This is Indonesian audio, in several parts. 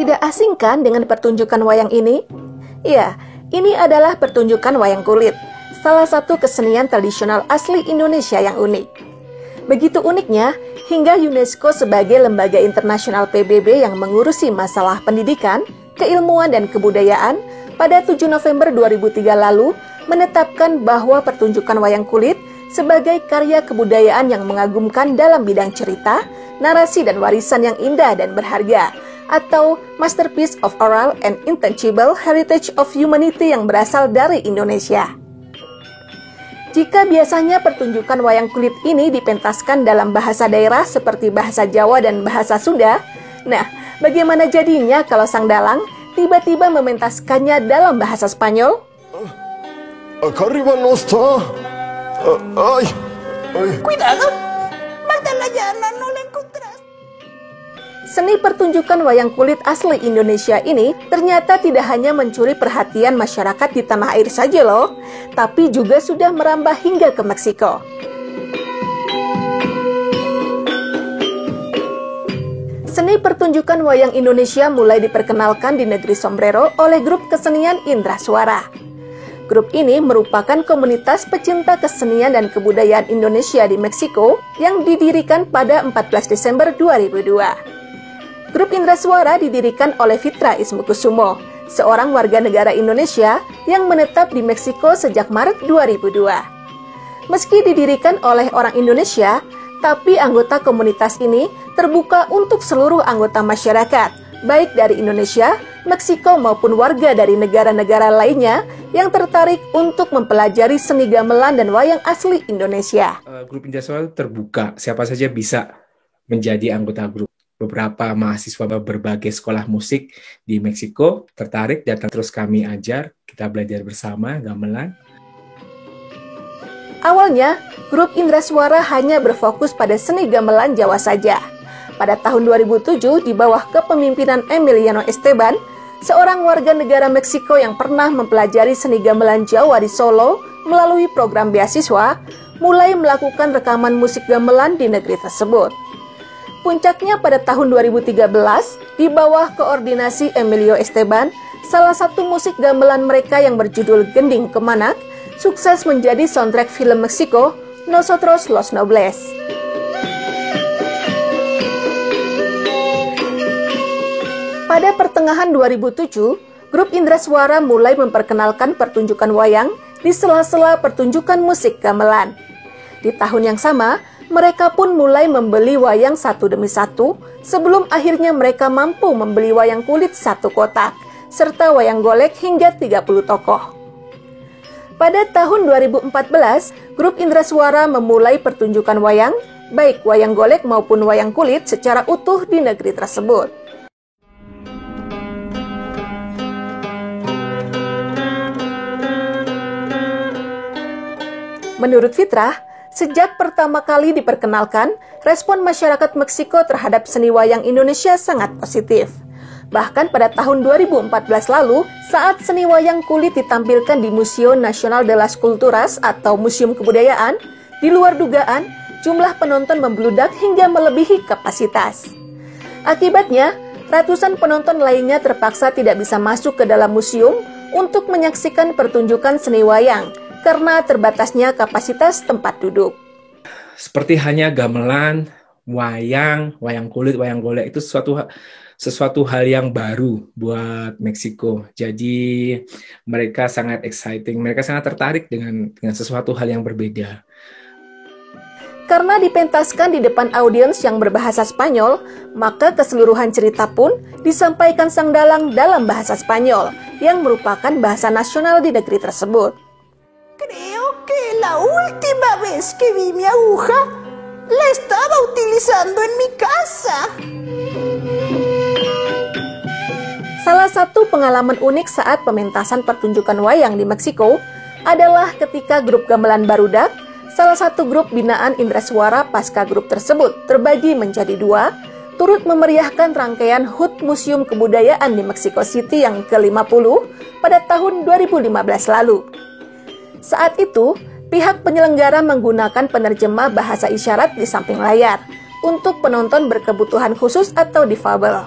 Tidak asing kan dengan pertunjukan wayang ini? Ya, ini adalah pertunjukan wayang kulit, salah satu kesenian tradisional asli Indonesia yang unik. Begitu uniknya, hingga UNESCO sebagai lembaga internasional PBB yang mengurusi masalah pendidikan, keilmuan dan kebudayaan pada 7 November 2003 lalu menetapkan bahwa pertunjukan wayang kulit sebagai karya kebudayaan yang mengagumkan dalam bidang cerita, narasi dan warisan yang indah dan berharga, atau Masterpiece of Oral and Intangible Heritage of Humanity yang berasal dari Indonesia. Jika biasanya pertunjukan wayang kulit ini dipentaskan dalam bahasa daerah seperti bahasa Jawa dan bahasa Sunda, nah, bagaimana jadinya kalau sang dalang tiba-tiba mementaskannya dalam bahasa Spanyol? Arriba no está. Cuidado, Magdalena no la encontrás. Seni pertunjukan wayang kulit asli Indonesia ini ternyata tidak hanya mencuri perhatian masyarakat di tanah air saja loh, tapi juga sudah merambah hingga ke Meksiko. Seni pertunjukan wayang Indonesia mulai diperkenalkan di negeri Sombrero oleh grup kesenian Indra Suara. Grup ini merupakan komunitas pecinta kesenian dan kebudayaan Indonesia di Meksiko yang didirikan pada 14 Desember 2002. Grup Indra Suara didirikan oleh Fitra Ismukusumo, seorang warga negara Indonesia yang menetap di Meksiko sejak Maret 2002. Meski didirikan oleh orang Indonesia, tapi anggota komunitas ini terbuka untuk seluruh anggota masyarakat, baik dari Indonesia, Meksiko maupun warga dari negara-negara lainnya yang tertarik untuk mempelajari seni gamelan dan wayang asli Indonesia. Grup Indra Suara terbuka, siapa saja bisa menjadi anggota grup. Beberapa mahasiswa berbagai sekolah musik di Meksiko tertarik datang, terus kami ajar, kita belajar bersama gamelan. Awalnya, grup Indra Suara hanya berfokus pada seni gamelan Jawa saja. Pada tahun 2007, di bawah kepemimpinan Emiliano Esteban, seorang warga negara Meksiko yang pernah mempelajari seni gamelan Jawa di Solo melalui program beasiswa, mulai melakukan rekaman musik gamelan di negeri tersebut. Puncaknya pada tahun 2013, di bawah koordinasi Emilio Esteban, salah satu musik gamelan mereka yang berjudul Gending Kemanak, sukses menjadi soundtrack film Meksiko, Nosotros los Nobles. Pada pertengahan 2007, grup Indra Suara mulai memperkenalkan pertunjukan wayang di sela-sela pertunjukan musik gamelan. Di tahun yang sama, mereka pun mulai membeli wayang satu demi satu, sebelum akhirnya mereka mampu membeli wayang kulit satu kotak, serta wayang golek hingga 30 tokoh. Pada tahun 2014, grup Indra Suara memulai pertunjukan wayang, baik wayang golek maupun wayang kulit secara utuh di negeri tersebut. Menurut Fitrah, sejak pertama kali diperkenalkan, respon masyarakat Meksiko terhadap seni wayang Indonesia sangat positif. Bahkan pada tahun 2014 lalu, saat seni wayang kulit ditampilkan di Museo Nacional de las Culturas atau Museum Kebudayaan, di luar dugaan, jumlah penonton membludak hingga melebihi kapasitas. Akibatnya, ratusan penonton lainnya terpaksa tidak bisa masuk ke dalam museum untuk menyaksikan pertunjukan seni wayang, karena terbatasnya kapasitas tempat duduk. Seperti halnya gamelan, wayang kulit, wayang golek itu sesuatu hal yang baru buat Meksiko. Jadi mereka sangat exciting, mereka sangat tertarik dengan sesuatu hal yang berbeda. Karena dipentaskan di depan audiens yang berbahasa Spanyol, maka keseluruhan cerita pun disampaikan sang dalang dalam bahasa Spanyol, yang merupakan bahasa nasional di negeri tersebut. Creo que la última vez que vi mi aguja la estaba utilizando en mi casa. Salah satu pengalaman unik saat pementasan pertunjukan wayang di Meksiko adalah ketika grup gamelan Barudak, salah satu grup binaan Indra Suara pasca grup tersebut terbagi menjadi dua, turut memeriahkan rangkaian HUT Museum Kebudayaan di Mexico City yang ke-50 pada tahun 2015 lalu. Saat itu, pihak penyelenggara menggunakan penerjemah bahasa isyarat di samping layar untuk penonton berkebutuhan khusus atau difabel.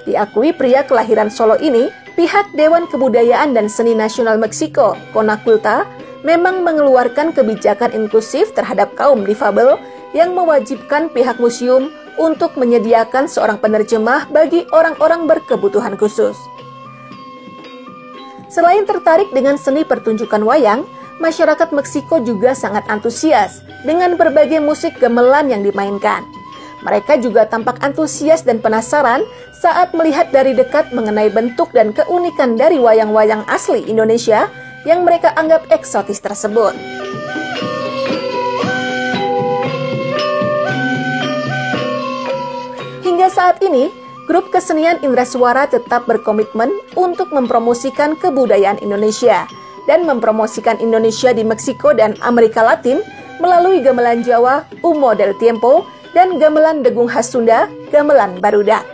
Diakui pria kelahiran Solo ini, pihak Dewan Kebudayaan dan Seni Nasional Meksiko, CONACULTA, memang mengeluarkan kebijakan inklusif terhadap kaum difabel yang mewajibkan pihak museum untuk menyediakan seorang penerjemah bagi orang-orang berkebutuhan khusus. Selain tertarik dengan seni pertunjukan wayang, masyarakat Meksiko juga sangat antusias dengan berbagai musik gamelan yang dimainkan. Mereka juga tampak antusias dan penasaran saat melihat dari dekat mengenai bentuk dan keunikan dari wayang-wayang asli Indonesia yang mereka anggap eksotis tersebut. Hingga saat ini, grup kesenian Indra Suara tetap berkomitmen untuk mempromosikan kebudayaan Indonesia dan mempromosikan Indonesia di Meksiko dan Amerika Latin melalui gamelan Jawa, Humo del Tiempo, dan gamelan Degung khas Sunda, Gamelan Barudak.